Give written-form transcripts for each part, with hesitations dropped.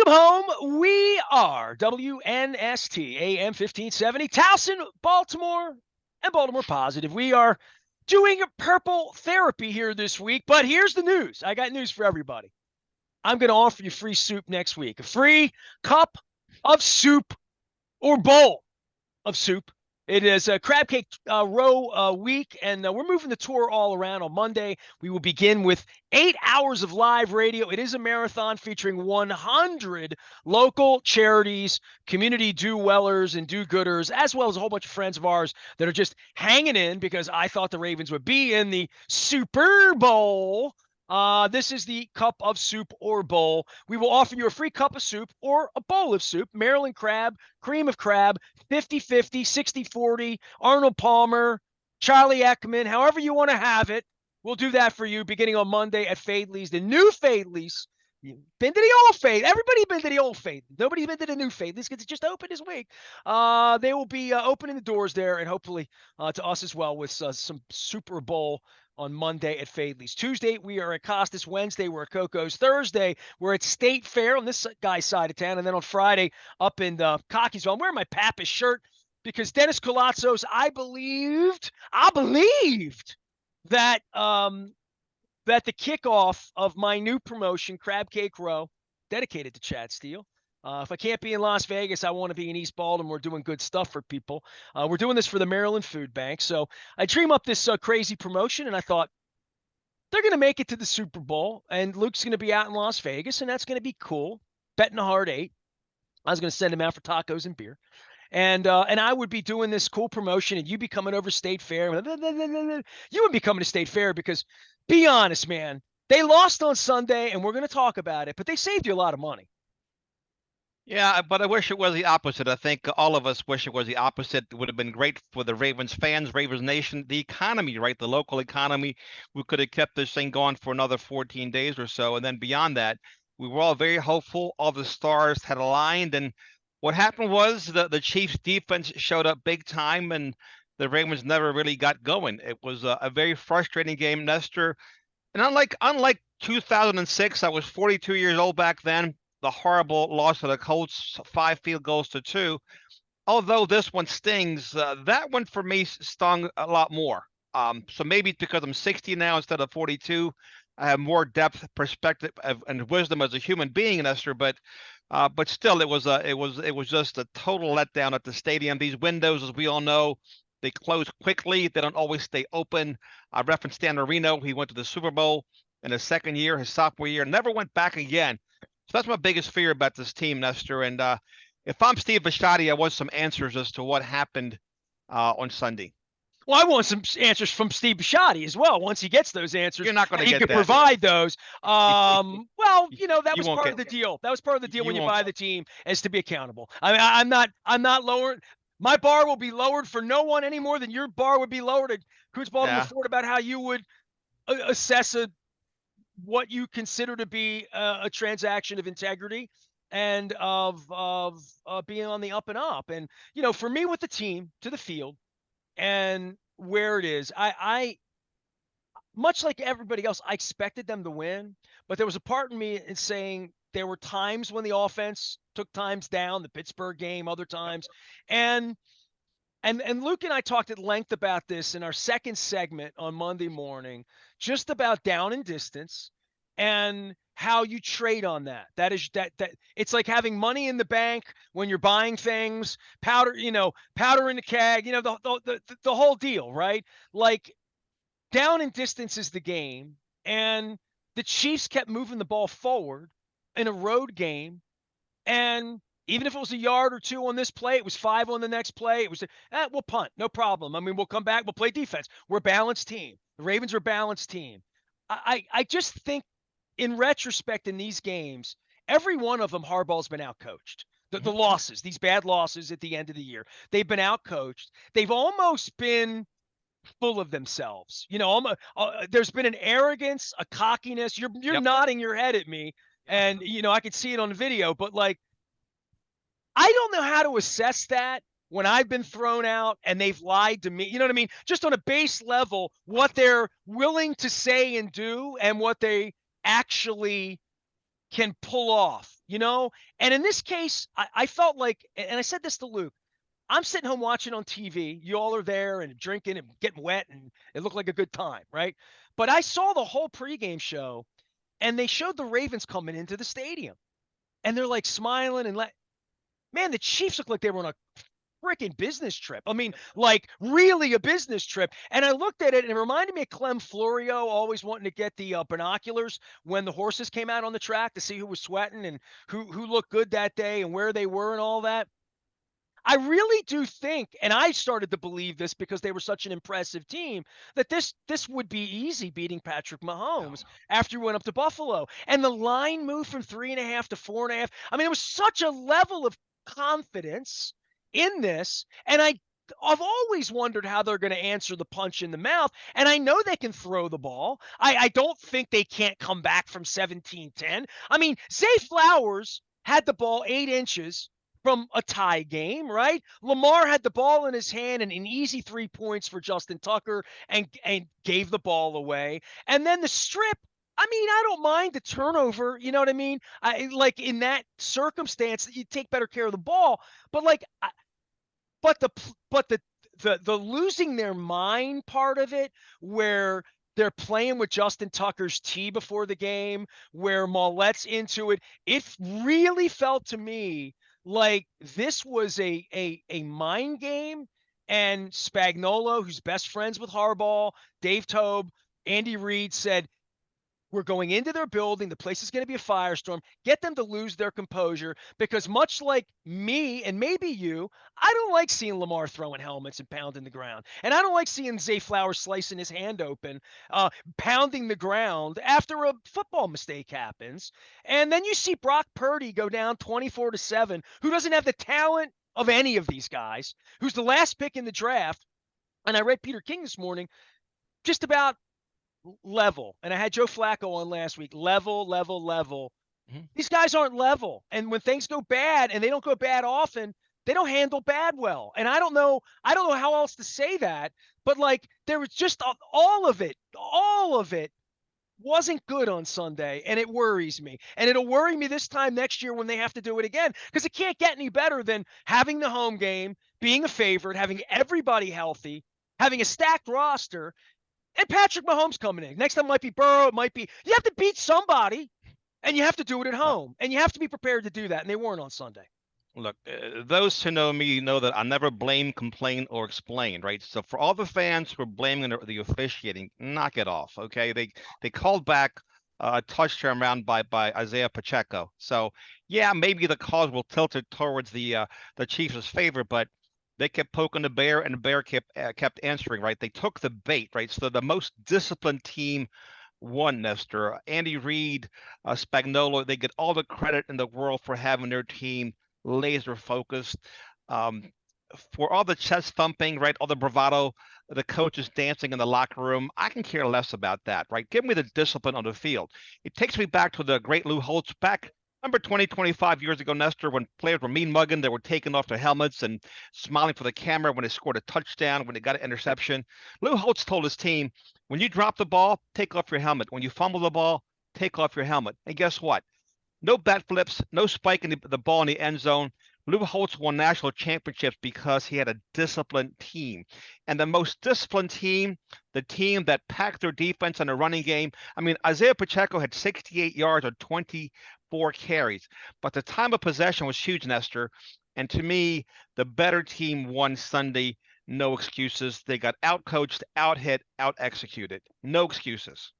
home. We are WNST AM 1570, Towson, Baltimore, and Baltimore Positive. We are doing purple therapy here this week, but here's the news. I got news for everybody. I'm going to offer you free soup next week, a free cup of soup or bowl of soup. It is a crab cake row week, and we're moving the tour all around. On Monday, we will begin with 8 hours of live radio. It is a marathon featuring 100 local charities, community do-wellers and do-gooders, as well as a whole bunch of friends of ours that are just hanging in because I thought the Ravens would be in the Super Bowl. This is the cup of soup or bowl. We will offer you a free cup of soup or a bowl of soup, Maryland crab, cream of crab, 50-50, 60-40, Arnold Palmer, Charlie Ekman, however you want to have it. We'll do that for you beginning on Monday at Fadley's, the new Fadley's. Been to the old Fade. Everybody been to the old Fade. Nobody's been to the new Fade. This gets just open this week. They will be opening the doors there, and hopefully to us as well with some Super Bowl on Monday at Fadley's. Tuesday, we are at Costas. Wednesday, we're at Coco's. Thursday, we're at State Fair on this guy's side of town. And then on Friday, up in Cockeysville. I'm wearing my Pappas shirt because Dennis Koulatsos, I believed that that the kickoff of my new promotion, Crab Cake Row, dedicated to Chad Steele. If I can't be in Las Vegas, I want to be in East Baltimore doing good stuff for people. We're doing this for the Maryland Food Bank. So I dream up this crazy promotion, and I thought they're going to make it to the Super Bowl, and Luke's going to be out in Las Vegas, and that's going to be cool. Betting a hard 8. I was going to send him out for tacos and beer. And I would be doing this cool promotion, and you'd be coming over State Fair. You would be coming to State Fair because, be honest, man, they lost on Sunday, and we're going to talk about it, but they saved you a lot of money. Yeah, but I wish it was the opposite. I think all of us wish it was the opposite. It would have been great for the Ravens fans, Ravens Nation, the economy, right? The local economy. We could have kept this thing going for another 14 days or so. And then beyond that, we were all very hopeful. All the stars had aligned. And what happened was the Chiefs defense showed up big time, and the Ravens never really got going. It was a very frustrating game, Nestor. And unlike 2006, I was 42 years old back then. The horrible loss of the Colts, 5 field goals to 2. Although this one stings, that one for me stung a lot more. So maybe it's because I'm 60 now instead of 42. I have more depth, perspective, and wisdom as a human being, Nestor. But still, it was just a total letdown at the stadium. These windows, as we all know, they close quickly. They don't always stay open. I referenced Dan Marino. He went to the Super Bowl in his second year, his sophomore year, never went back again. So that's my biggest fear about this team, Nestor. And if I'm Steve Bisciotti, I want some answers as to what happened on Sunday. Well, I want some answers from Steve Bisciotti as well. Once he gets those answers, you're not going to get that. He could provide those. Well, that was part of the deal. That was part of the deal when you buy the team, is to be accountable. I mean, I'm not lowering. My bar will be lowered for no one any more than your bar would be lowered at Coos Baltimore Ford about how you would assess what you consider to be a transaction of integrity and of being on the up and up. And, for me with the team to the field and where it is, I much like everybody else, I expected them to win, but there was a part in me in saying there were times when the offense took times down, the Pittsburgh game, other times. And Luke and I talked at length about this in our second segment on Monday morning, just about down and distance and how you trade on that. That is that it's like having money in the bank when you're buying things, powder in the keg, the whole deal, right? Like down and distance is the game, and the Chiefs kept moving the ball forward in a road game, and even if it was a yard or 2 on this play, it was 5 on the next play. It was, we'll punt, no problem. I mean, we'll come back, we'll play defense. We're a balanced team. The Ravens are a balanced team. I just think, in retrospect, in these games, every one of them, Harbaugh's been outcoached. The losses, these bad losses at the end of the year, they've been outcoached. They've almost been full of themselves. There's been an arrogance, a cockiness. You're nodding your head at me, and I could see it on the video, but like, I don't know how to assess that when I've been thrown out and they've lied to me. You know what I mean? Just on a base level, what they're willing to say and do and what they actually can pull off, And in this case, I felt like, and I said this to Luke, I'm sitting home watching on TV. You all are there and drinking and getting wet, and it looked like a good time, right? But I saw the whole pregame show, and they showed the Ravens coming into the stadium, and they're like smiling and man, the Chiefs look like they were on a freaking business trip. I mean, like really a business trip. And I looked at it, and it reminded me of Clem Florio always wanting to get the binoculars when the horses came out on the track to see who was sweating and who looked good that day and where they were and all that. I really do think, and I started to believe this because they were such an impressive team, that this would be easy beating Patrick Mahomes after we went up to Buffalo. And the line moved from 3.5 to 4.5. I mean, it was such a level of confidence in this. And I've always wondered how they're going to answer the punch in the mouth. And I know they can throw the ball. I don't think they can't come back from 17-10. I mean, Zay Flowers had the ball 8 inches from a tie game, right? Lamar had the ball in his hand and an easy 3 points for Justin Tucker and gave the ball away. And then the strip, I mean, I don't mind the turnover, you know what I mean? I like in that circumstance, you take better care of the ball, but like but the losing their mind part of it, where they're playing with Justin Tucker's tee before the game, where Maulet's into it, it really felt to me like this was a mind game. And Spagnuolo, who's best friends with Harbaugh, Dave Tobe, Andy Reid said, we're going into their building. The place is going to be a firestorm. Get them to lose their composure, because much like me and maybe you, I don't like seeing Lamar throwing helmets and pounding the ground. And I don't like seeing Zay Flowers slicing his hand open, pounding the ground after a football mistake happens. And then you see Brock Purdy go down 24-7, who doesn't have the talent of any of these guys, who's the last pick in the draft. And I read Peter King this morning, just about level. And I had Joe Flacco on last week. Level. Mhm. These guys aren't level. And when things go bad, and they don't go bad often, they don't handle bad well. And I don't know how else to say that, but like there was just all of it wasn't good on Sunday, and it worries me. And it'll worry me this time next year when they have to do it again, because it can't get any better than having the home game, being a favorite, having everybody healthy, having a stacked roster, and Patrick Mahomes coming in. Next time might be Burrow. It might be, you have to beat somebody, and you have to do it at home. And you have to be prepared to do that. And they weren't on Sunday. Look, those who know me know that I never blame, complain, or explain, right? So for all the fans who are blaming the officiating, knock it off, okay? They called back a touchdown round by Isaiah Pacheco. So yeah, maybe the calls will tilt it towards the Chiefs' favor, but they kept poking the bear, and the bear kept answering, right? They took the bait, right? So the most disciplined team won, Nestor. Andy Reid, Spagnuolo, they get all the credit in the world for having their team laser focused. For all the chest thumping, right? All the bravado, the coaches dancing in the locker room, I can care less about that, right? Give me the discipline on the field. It takes me back to the great Lou Holtz back. Remember 25 years ago, Nestor, when players were mean mugging, they were taking off their helmets and smiling for the camera when they scored a touchdown, when they got an interception. Lou Holtz told his team, when you drop the ball, take off your helmet. When you fumble the ball, take off your helmet. And guess what? No bat flips, no spiking the ball in the end zone. Lou Holtz won national championships because he had a disciplined team. And the most disciplined team, the team that packed their defense and the running game. I mean, Isaiah Pacheco had 68 yards on 24 carries, but the time of possession was huge, Nestor. And to me, the better team won Sunday. No excuses. They got out-coached, out-hit, out-executed. No excuses.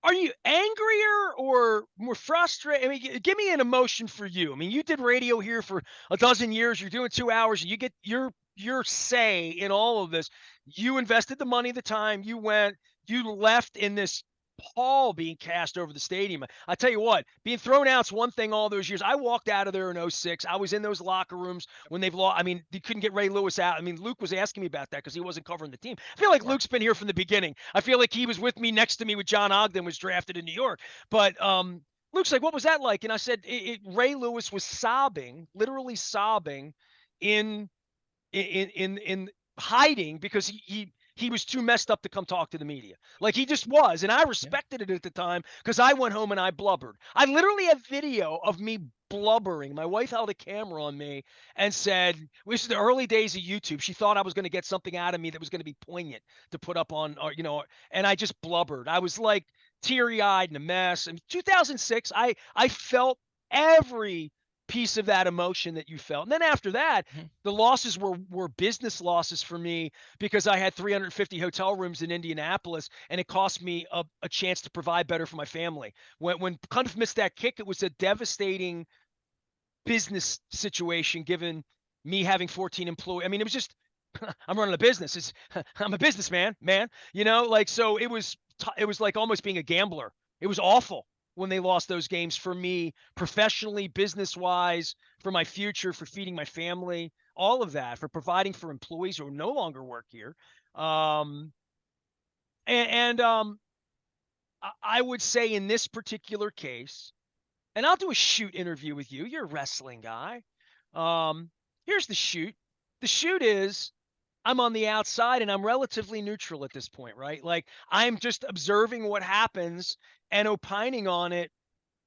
Are you angrier or more frustrated? I mean, give me an emotion for you. I mean, you did radio here for a dozen years. You're doing 2 hours, and you get your say in all of this. You invested the money, the time. You left in this pall being cast over the stadium. I tell you what, being thrown out's one thing all those years. I walked out of there in 06. I was in those locker rooms when they've lost. I mean, you couldn't get Ray Lewis out. I mean, Luke was asking me about that because he wasn't covering the team. I feel like Luke's been here from the beginning. I feel like he was with me next to me with John Ogden was drafted in New York. But Luke's like, what was that like? And I said, Ray Lewis was sobbing, literally sobbing in hiding, because he he was too messed up to come talk to the media. Like he just was. And I respected it at the time because I went home and I blubbered. I literally have video of me blubbering. My wife held a camera on me and said, this is the early days of YouTube. She thought I was going to get something out of me that was going to be poignant to put up on, or, and I just blubbered. I was like teary eyed and a mess. In 2006, I felt every piece of that emotion that you felt. And then after that, the losses were business losses for me because I had 350 hotel rooms in Indianapolis and it cost me a chance to provide better for my family. When Cundiff missed that kick, it was a devastating business situation given me having 14 employees. I mean, it was just I'm running a business. I'm a businessman, man. So it was like almost being a gambler. It was awful when they lost those games for me, professionally, business-wise, for my future, for feeding my family, all of that, for providing for employees who no longer work here. I would say in this particular case, and I'll do a shoot interview with you. You're a wrestling guy. Here's the shoot. The shoot is I'm on the outside and I'm relatively neutral at this point, right? Like I'm just observing what happens and opining on it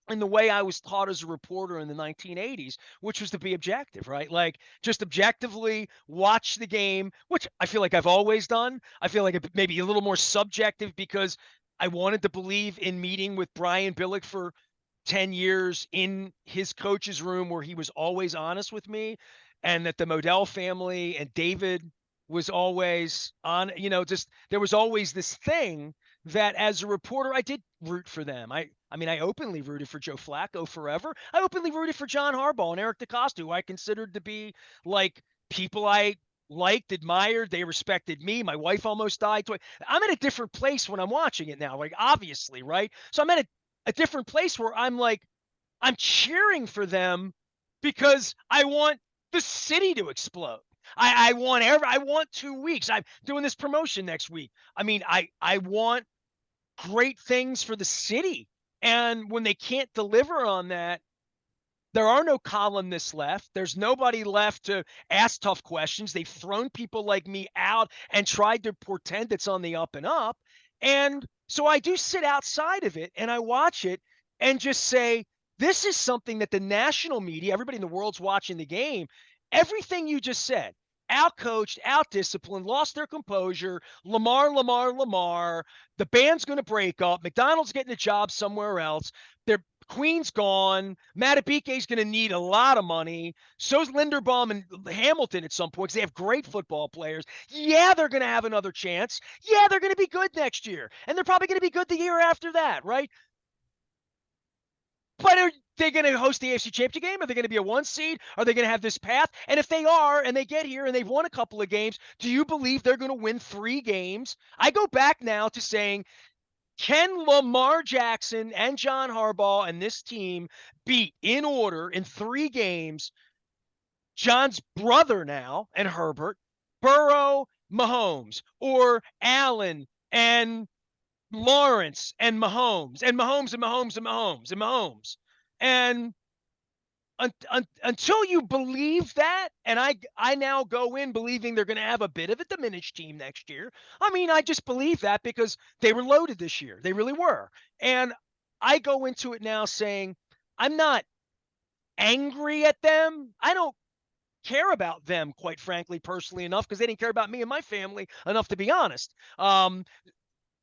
in the way I was taught as a reporter in the 1980s, which was to be objective, right? Like just objectively watch the game, which I feel like I've always done. I feel like it maybe a little more subjective because I wanted to believe in meeting with Brian Billick for 10 years in his coach's room where he was always honest with me, and that the Modell family and David was always on, just there was always this thing that as a reporter, I did root for them. I mean, I openly rooted for Joe Flacco forever. I openly rooted for John Harbaugh and Eric DeCosta, who I considered to be like people I liked, admired. They respected me. My wife almost died. I'm at a different place when I'm watching it now, like obviously, right? So I'm at a different place where I'm like, I'm cheering for them because I want the city to explode. I want 2 weeks. I'm doing this promotion next week. I mean, I want great things for the city. And when they can't deliver on that, there are no columnists left. There's nobody left to ask tough questions. They've thrown people like me out and tried to pretend it's on the up and up. And so I do sit outside of it and I watch it and just say, this is something that the national media, everybody in the world's watching the game, everything you just said, out-coached, out-disciplined, lost their composure, Lamar, the band's going to break up, McDonald's getting a job somewhere else, their Queen's gone, Matabike's going to need a lot of money, so's Linderbaum and Hamilton at some point because they have great football players. Yeah, they're going to have another chance. Yeah, they're going to be good next year, and they're probably going to be good the year after that, right? But are they going to host the AFC Championship game? Are they going to be a 1 seed? Are they going to have this path? And if they are, and they get here and they've won a couple of games, do you believe they're going to win 3 games? I go back now to saying, can Lamar Jackson and John Harbaugh and this team beat in order in 3 games John's brother now and Herbert, Burrow, Mahomes, or Allen and Lawrence and Mahomes and Mahomes and Mahomes and Mahomes and Mahomes. And until you believe that, and I now go in believing they're going to have a bit of a diminished team next year. I mean, I just believe that because they were loaded this year. They really were. And I go into it now saying, I'm not angry at them. I don't care about them, quite frankly, personally enough, because they didn't care about me and my family enough, to be honest.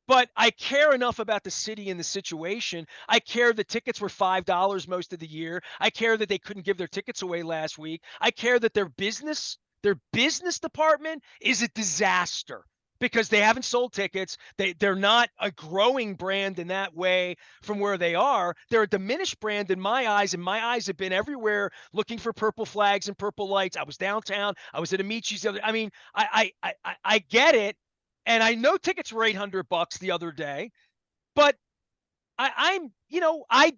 But I care enough about the city and the situation. I care the tickets were $5 most of the year. I care that they couldn't give their tickets away last week. I care that their business department is a disaster because they haven't sold tickets. They're not a growing brand in that way from where they are. They're a diminished brand in my eyes, and my eyes have been everywhere looking for purple flags and purple lights. I was downtown. I was at Amici's the other. I mean, I get it. And I know tickets were $800 the other day, but I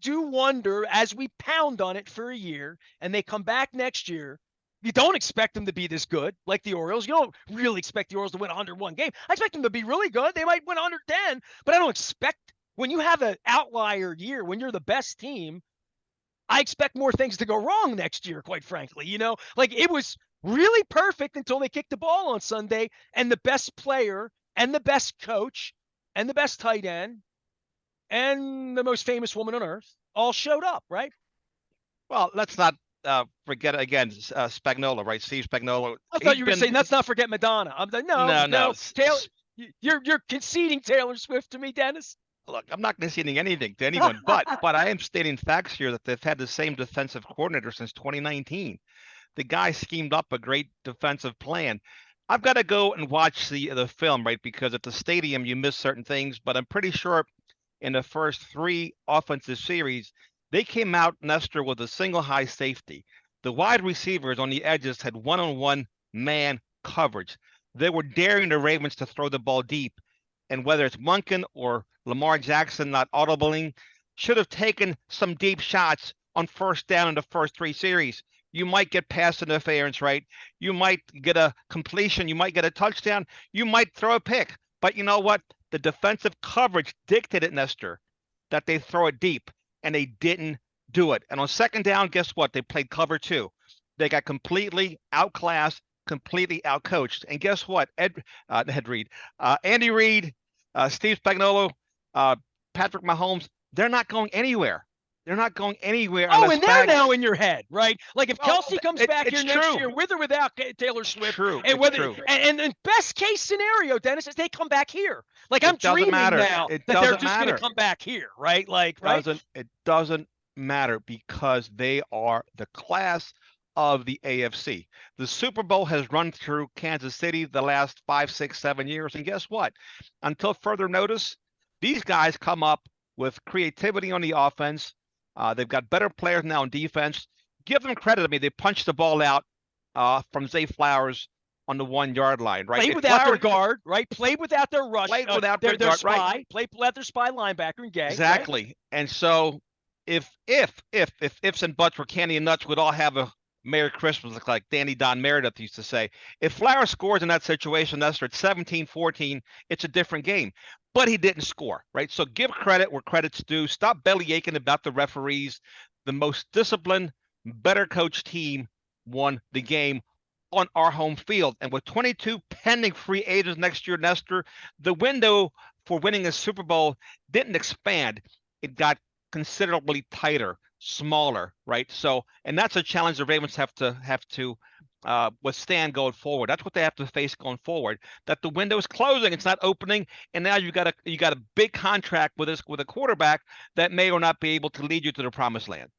do wonder as we pound on it for a year and they come back next year, you don't expect them to be this good like the Orioles. You don't really expect the Orioles to win 101 game. I expect them to be really good. They might win 110, but I don't expect when you have an outlier year, when you're the best team, I expect more things to go wrong next year, quite frankly. Like it was really perfect until they kicked the ball on Sunday and the best player and the best coach and the best tight end and the most famous woman on earth all showed up, right? Well, let's not forget again Spagnuolo, right? Steve Spagnuolo. I thought you were saying let's not forget Madonna. I'm like, no, Taylor. You're conceding Taylor Swift to me, Dennis. Look, I'm not conceding anything to anyone, but I am stating facts here that they've had the same defensive coordinator since 2019. The guy schemed up a great defensive plan. I've got to go and watch the film, right? Because at the stadium you miss certain things, but I'm pretty sure in the first 3 offensive series they came out, Nestor, with a single high safety. The wide receivers on the edges had one-on-one man coverage. They were daring the Ravens to throw the ball deep. And whether it's Munkin or Lamar Jackson not audibling, should have taken some deep shots on first down in the first 3 series. You might get pass interference, right? You might get a completion. You might get a touchdown. You might throw a pick. But you know what? The defensive coverage dictated, Nestor, that they throw it deep, and they didn't do it. And on second down, guess what? They played cover 2. They got completely outclassed, completely outcoached. And guess what? Andy Reid, Steve Spagnuolo, Patrick Mahomes, they're not going anywhere. They're not going anywhere. Oh, and they're now in your head, right? Like if Kelsey comes back here next year with or without Taylor Swift, and whether and best case scenario, Dennis, is they come back here. Like I'm dreaming now that they're just going to come back here, right? Like it doesn't matter because they are the class of the AFC. The Super Bowl has run through Kansas City the last 5, 6, 7 years, and guess what? Until further notice, these guys come up with creativity on the offense. They've got better players now on defense. Give them credit. I mean, they punched the ball out from Zay Flowers on the 1-yard line, right? Played without their guard, right? Played without their rush. Played without their spy. Right? Played without their spy linebacker and Gay. Exactly. Right? And so if ifs and buts were candy and nuts, we'd all have a Merry Christmas, like Danny Don Meredith used to say. If Flowers scores in that situation, that's at 17-14, it's a different game. But he didn't score, right? So give credit where credit's due. Stop belly aching about the referees. The most disciplined, better coached team won the game on our home field. And with 22 pending free agents next year, Nestor, the window for winning a Super Bowl didn't expand. It got considerably tighter, smaller, right? So, and that's a challenge the Ravens have to withstand going forward. That's what they have to face going forward. That the window is closing, it's not opening, and now you got a big contract with a quarterback that may or not be able to lead you to the promised land.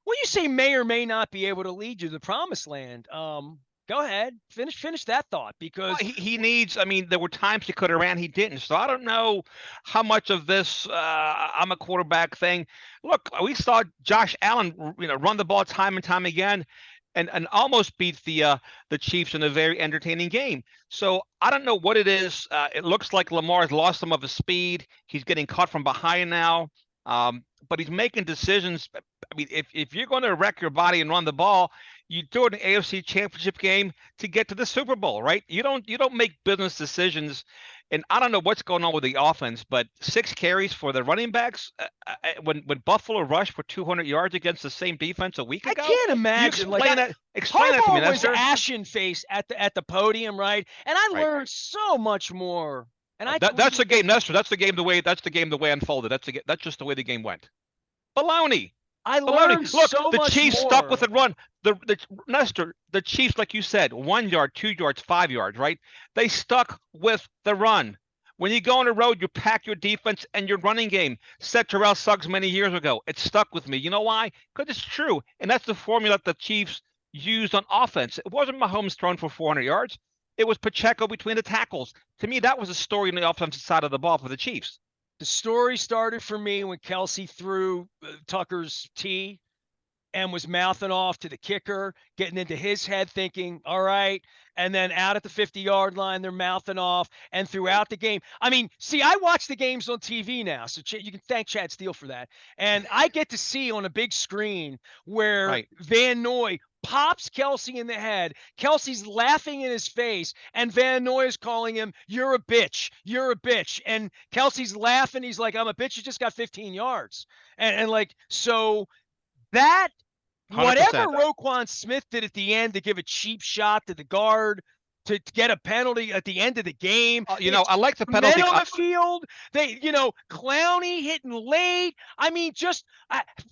Well, you say may or may not be able to lead you to the promised land. Go ahead, finish that thought, because he needs. I mean, there were times he could have ran, he didn't. So I don't know how much of this I'm a quarterback thing. Look, we saw Josh Allen, run the ball time and time again, and almost beat the Chiefs in a very entertaining game. So I don't know what it is. It looks like Lamar's lost some of his speed. He's getting caught from behind now, but he's making decisions. I mean, if you're going to wreck your body and run the ball, you do it in an AFC Championship game to get to the Super Bowl, right? You don't make business decisions. And I don't know what's going on with the offense, but 6 carries for the running backs when Buffalo rushed for 200 yards against the same defense a week ago. I can't imagine. Explain that to me. Was ashen face at the podium, right? And I learned so much more. And that's the game, Nestor. That's the game the way unfolded. That's just the way the game went. Baloney. I learned Look, so the much Chiefs more. stuck with a run. Nestor, the Chiefs, like you said, 1 yard, 2 yards, 5 yards, right? They stuck with the run. When you go on the road, you pack your defense and your running game. Set Terrell Suggs many years ago. It stuck with me. You know why? Because it's true. And that's the formula that the Chiefs used on offense. It wasn't Mahomes thrown for 400 yards. It was Pacheco between the tackles. To me, that was a story on the offensive side of the ball for the Chiefs. The story started for me when Kelsey threw Tucker's tee and was mouthing off to the kicker, getting into his head thinking, all right. And then out at the 50-yard line, they're mouthing off. And throughout the game, I mean, see, I watch the games on TV now. So you can thank Chad Steele for that. And I get to see on a big screen where Van Noy pops Kelsey in the head. Kelsey's laughing in his face, and Van Noy is calling him, "You're a bitch. You're a bitch." And Kelsey's laughing. He's like, "I'm a bitch. You just got 15 yards." And like, so that 100%. Whatever Roquan Smith did at the end to give a cheap shot to the guard to get a penalty at the end of the game. I like the Men penalty. on the field. They, Clowney hitting late. I mean, just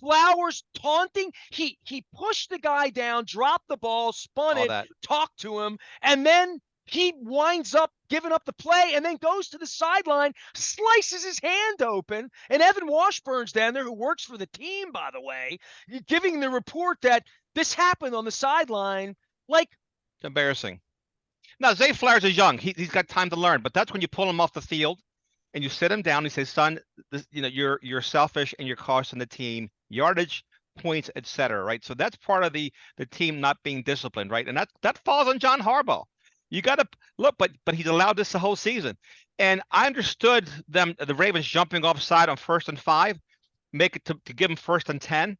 Flowers taunting. He pushed the guy down, dropped the ball, spun it, talked to him, and then he winds up giving up the play and then goes to the sideline, slices his hand open. And Evan Washburn's down there, who works for the team, by the way, giving the report that this happened on the sideline. Like, it's embarrassing. Now, Zay Flowers is young. He's got time to learn, but that's when you pull him off the field and you sit him down and you say, son, you're selfish and you're costing the team yardage, points, etc. Right? So that's part of the team not being disciplined, right? And that falls on John Harbaugh. You got to look, but he's allowed this the whole season. And I understood the Ravens jumping offside on 1st and 5, make it to give him 1st and 10,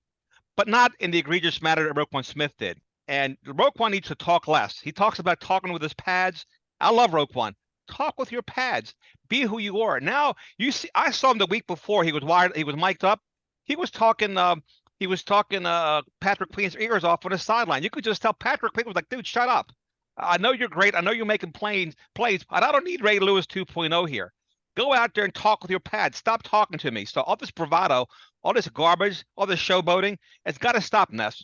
but not in the egregious manner that Roquan Smith did. And Roquan needs to talk less. He talks about talking with his pads. I love Roquan. Talk with your pads. Be who you are. Now you see, I saw him the week before. He was wired. He was mic'd up. He was talking. Patrick Queen's ears off on the sideline. You could just tell Patrick Queen was like, "Dude, shut up. I know you're great. I know you're making plays, but I don't need Ray Lewis 2.0 here. Go out there and talk with your pads. Stop talking to me." So all this bravado, all this garbage, all this showboating, it's got to stop, Ness.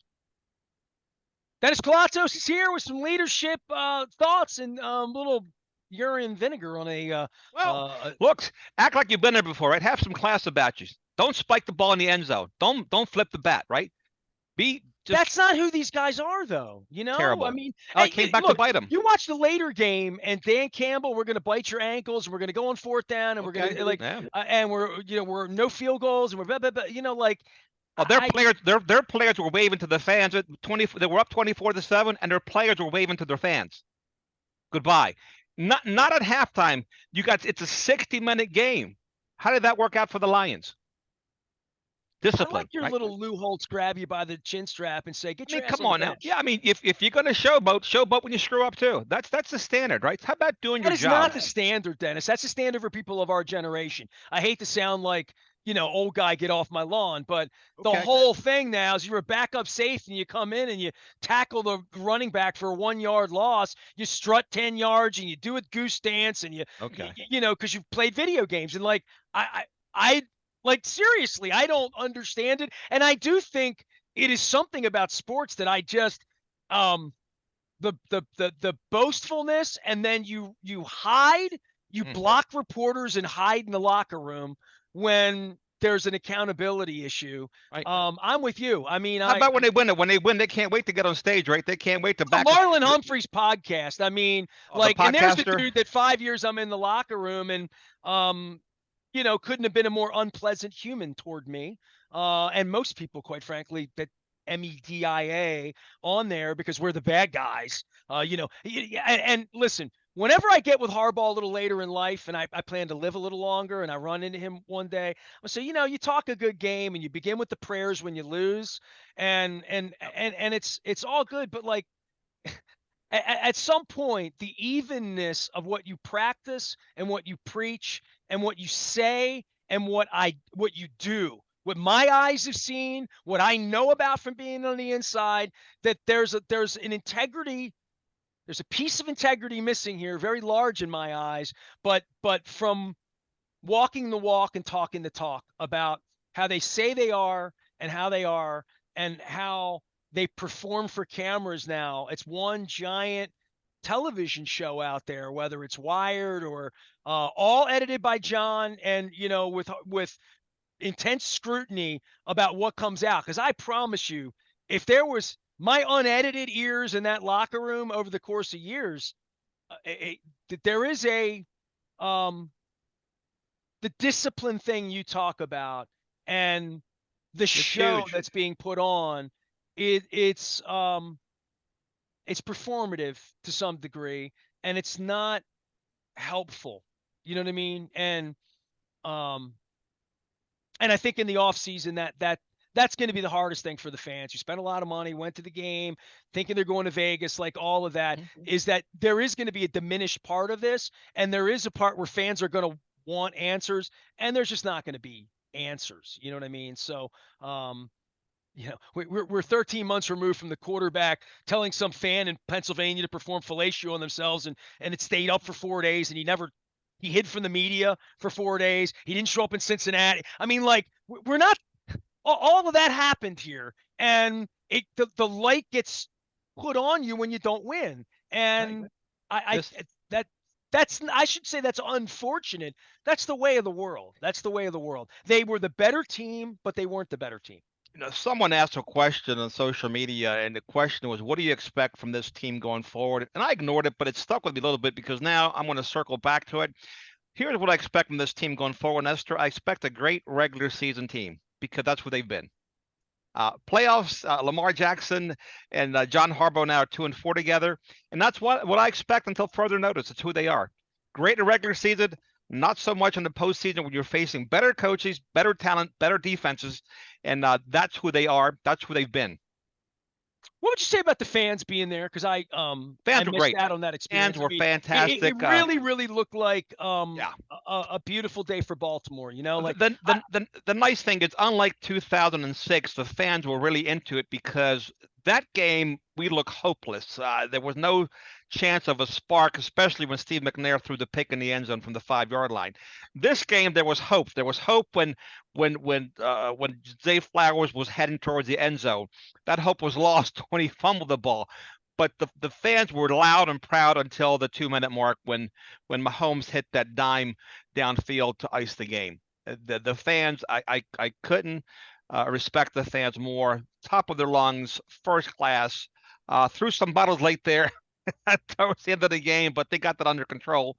Dennis Koulatsos is here with some leadership thoughts and little urine and vinegar on a. Look, act like you've been there before, right? Have some class about you. Don't spike the ball in the end zone. Don't flip the bat, right? That's not who these guys are, though. Terrible. I mean, it came back to bite them. You watch the later game, and Dan Campbell, we're going to bite your ankles, and we're going to go on 4th down, and we're going to and we're no field goals, and we're their players were waving to the fans at 20. They were up 24-7, and their players were waving to their fans. Goodbye. Not at halftime. It's a 60-minute game. How did that work out for the Lions? Discipline. I like your little Lou Holtz grab you by the chin strap and say, "Get your ass come on now." Yeah, I mean, if you're going to showboat when you screw up too. That's the standard, right? How about doing your job? That is not the standard, Dennis. That's the standard for people of our generation. I hate to sound like, old guy, get off my lawn, but the whole thing now is you're a backup safety and you come in and you tackle the running back for a 1-yard loss. You strut 10 yards and you do a goose dance and because you've played video games. And like, seriously, I don't understand it. And I do think it is something about sports that I just, the boastfulness, and then you hide, you block reporters and hide in the locker room when there's an accountability issue. Right. I'm with you. I mean, how about when they win it? When they win, they can't wait to get on stage, right? They can't wait to back Marlon Humphrey's podcast. I mean, and there's the dude that 5 years I'm in the locker room and, couldn't have been a more unpleasant human toward me. And most people, quite frankly, that MEDIA on there because we're the bad guys. And listen, whenever I get with Harbaugh a little later in life and I plan to live a little longer and I run into him one day, I'll say, you talk a good game and you begin with the prayers when you lose and it's all good. But like at some point, the evenness of what you practice and what you preach and what you say and what you do, what my eyes have seen, what I know about from being on the inside, that there's an integrity. There's a piece of integrity missing here, very large in my eyes, but from walking the walk and talking the talk about how they say they are and how they are and how they perform for cameras now. It's one giant television show out there, whether it's Wired or all edited by John and, with intense scrutiny about what comes out. Because I promise you, if there was my unedited ears in that locker room over the course of years, there is the discipline thing you talk about and the show huge. That's being put on. It's performative to some degree, and it's not helpful. You know what I mean? And I think in the off season that's going to be the hardest thing for the fans. You spent a lot of money, went to the game, thinking they're going to Vegas, like all of that, is that there is going to be a diminished part of this. And there is a part where fans are going to want answers and there's just not going to be answers. You know what I mean? So we're 13 months removed from the quarterback telling some fan in Pennsylvania to perform fellatio on themselves, and it stayed up for 4 days, and he hid from the media for 4 days. He didn't show up in Cincinnati. I mean, like, we're not, all of that happened here, and the light gets put on you when you don't win. And I I should say that's unfortunate. That's the way of the world. That's the way of the world. They were the better team, but they weren't the better team. Someone asked a question on social media, and the question was, "What do you expect from this team going forward?" And I ignored it, but it stuck with me a little bit because now I'm going to circle back to it. Here's what I expect from this team going forward, Nestor. I expect a great regular season team because that's what they've been. Playoffs, Lamar Jackson and John Harbaugh now are 2-4 together, and that's what I expect until further notice. It's who they are. Great in the regular season, not so much in the postseason when you're facing better coaches, better talent, better defenses, and that's who they are. That's who they've been. What would you say about the fans being there? Because fans I were missed great. out on that experience. Fans were fantastic. It really looked like yeah. a beautiful day for Baltimore. Like the nice thing is, unlike 2006, the fans were really into it because that game we looked hopeless. There was no chance of a spark, especially when Steve McNair threw the pick in the end zone from the 5-yard line. This game, there was hope. There was hope when Zay Flowers was heading towards the end zone. That hope was lost when he fumbled the ball. But the fans were loud and proud until the 2-minute mark when Mahomes hit that dime downfield to ice the game. The fans, I couldn't respect the fans more. Top of their lungs, first class. Threw some bottles late there towards the end of the game, but they got that under control.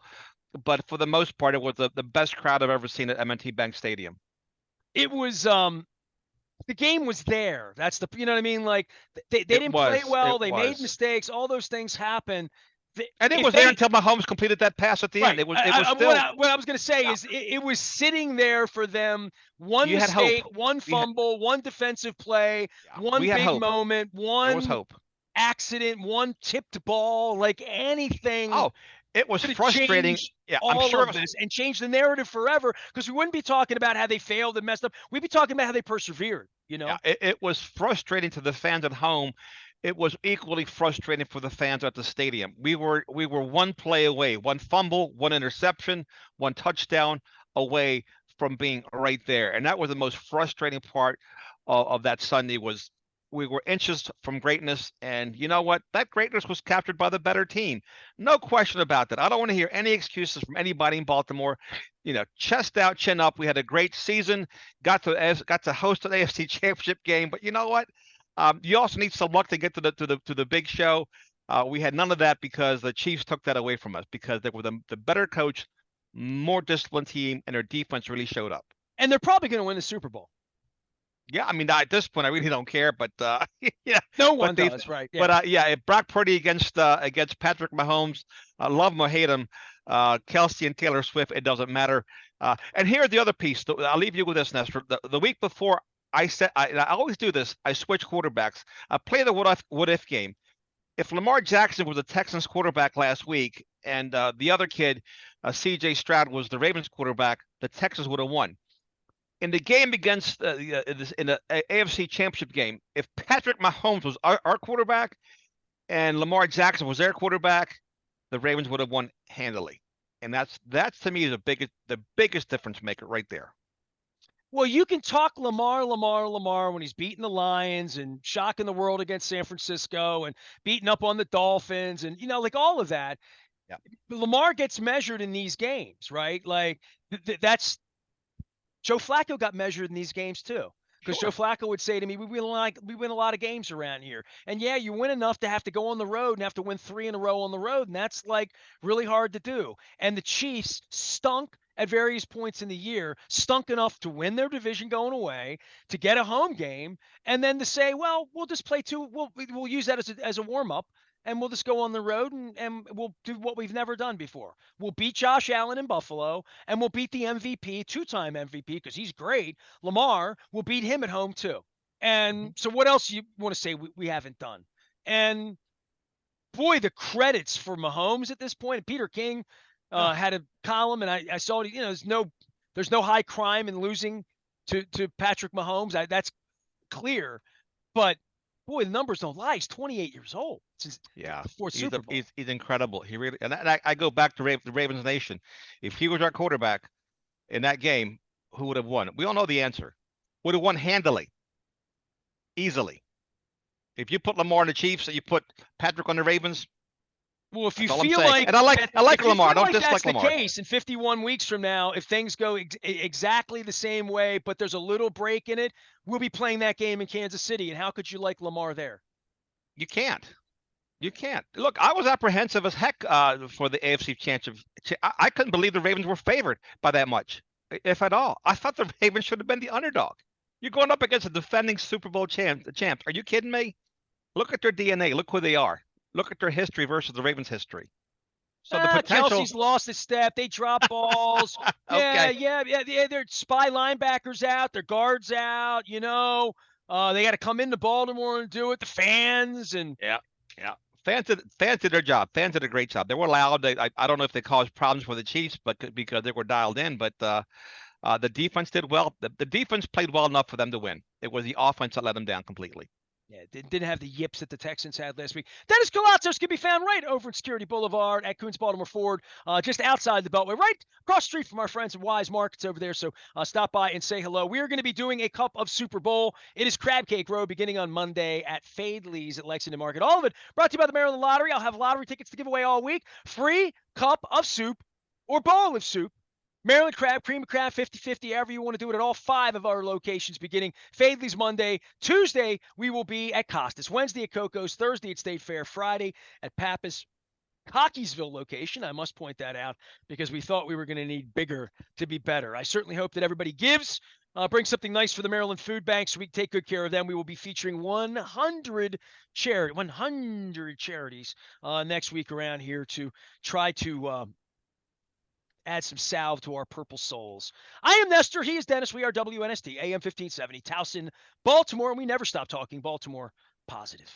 But for the most part, it was the best crowd I've ever seen at M&T Bank Stadium. It was the game was there. That's you know what I mean? Like they didn't play well. They made mistakes. All those things happen. And it was there until Mahomes completed that pass at the end. It was still. What I was going to say is it was sitting there for them. One mistake, one fumble, one defensive play, one big moment, one accident, one tipped ball, like anything. Oh, it was frustrating. Yeah, I'm sure of this and change the narrative forever, because we wouldn't be talking about how they failed and messed up. We'd be talking about how they persevered. Yeah, it was frustrating to the fans at home. It was equally frustrating for the fans at the stadium. We were one play away, one fumble, one interception, one touchdown away from being right there. And that was the most frustrating part of that Sunday. Was we were inches from greatness, and you know what? That greatness was captured by the better team. No question about that. I don't want to hear any excuses from anybody in Baltimore. Chest out, chin up. We had a great season. Got to host an AFC Championship game, but you know what? You also need some luck to get to the big show. We had none of that because the Chiefs took that away from us, because they were the better coach, more disciplined team, and their defense really showed up. And they're probably going to win the Super Bowl. Yeah, I mean, at this point, I really don't care, but yeah, no one does, right? Yeah. But if Brock Purdy against Patrick Mahomes, love him or hate him, Kelsey and Taylor Swift, it doesn't matter. And here's the other piece. I'll leave you with this, Nestor. The week before, I said, I always do this. I switch quarterbacks. I play the what if game. If Lamar Jackson was the Texans quarterback last week, and the other kid, C.J. Stroud, was the Ravens quarterback, the Texans would have won. In the game against in the AFC Championship game, if Patrick Mahomes was our quarterback and Lamar Jackson was their quarterback, the Ravens would have won handily. And that's to me the biggest difference maker right there. Well, you can talk Lamar when he's beating the Lions and shocking the world against San Francisco and beating up on the Dolphins and, like all of that. Yeah. Lamar gets measured in these games, right? Like that's Joe Flacco got measured in these games too. Because Joe Flacco would say to me, we win a lot of games around here. And yeah, you win enough to have to go on the road and have to win 3 in a row on the road. And that's like really hard to do. And the Chiefs stunk at various points in the year, stunk enough to win their division going away, to get a home game, and then to say, well, we'll just play 2. We'll use that as a warm-up. And we'll just go on the road and we'll do what we've never done before. We'll beat Josh Allen in Buffalo, and we'll beat the MVP, 2-time MVP, because he's great. Lamar, we'll beat him at home too. And so what else you want to say we haven't done? And boy, the credits for Mahomes at this point. And Peter King had a column, and I saw it. There's no high crime in losing to Patrick Mahomes. That's clear. But boy, the numbers don't lie. He's 28 years old. It's Yeah, the fourth Super Bowl. he's incredible. He really, and I go back to the Ravens Nation. If he was our quarterback in that game, who would have won? We all know the answer. Would have won handily, easily. If you put Lamar on the Chiefs and you put Patrick on the Ravens, well, if you that's all feel I'm saying. like, And I like Lamar. I don't that's dislike the Lamar. case in 51 weeks from now, if things go exactly the same way, but there's a little break in it, we'll be playing that game in Kansas City. And how could you like Lamar there? You can't. You can't. Look, I was apprehensive as heck for the AFC championship. I couldn't believe the Ravens were favored by that much, if at all. I thought the Ravens should have been the underdog. You're going up against a defending Super Bowl champs. Are you kidding me? Look at their DNA. Look who they are. Look at their history versus the Ravens' history. So the potential. Kelsey's lost his step. They drop balls. Okay. Yeah. Their spy linebackers out. Their guards out. They got to come into Baltimore and do it. The fans and yeah. Fans did their job. Fans did a great job. They were loud. I don't know if they caused problems for the Chiefs, but because they were dialed in. But the defense did well. The defense played well enough for them to win. It was the offense that let them down completely. Yeah, didn't have the yips that the Texans had last week. Dennis Koulatsos can be found right over at Security Boulevard at Coons Baltimore Ford, just outside the Beltway, right across the street from our friends at Wise Markets over there. So stop by and say hello. We are going to be doing a Cup of Super Bowl. It is Crab Cake Row beginning on Monday at Fadley's at Lexington Market. All of it brought to you by the Maryland Lottery. I'll have lottery tickets to give away all week. Free cup of soup or bowl of soup. Maryland crab, cream of crab, 50-50, however you want to do it at all 5 of our locations beginning Fadley's Monday. Tuesday, we will be at Costas. Wednesday at Coco's. Thursday at State Fair. Friday at Pappas. Cockeysville location. I must point that out because we thought we were going to need bigger to be better. I certainly hope that everybody gives. Bring something nice for the Maryland Food Bank so we can take good care of them. We will be featuring 100 charities next week around here to try to add some salve to our purple souls. I am Nestor. He is Dennis. We are WNST, AM 1570, Towson, Baltimore, and we never stop talking Baltimore positive.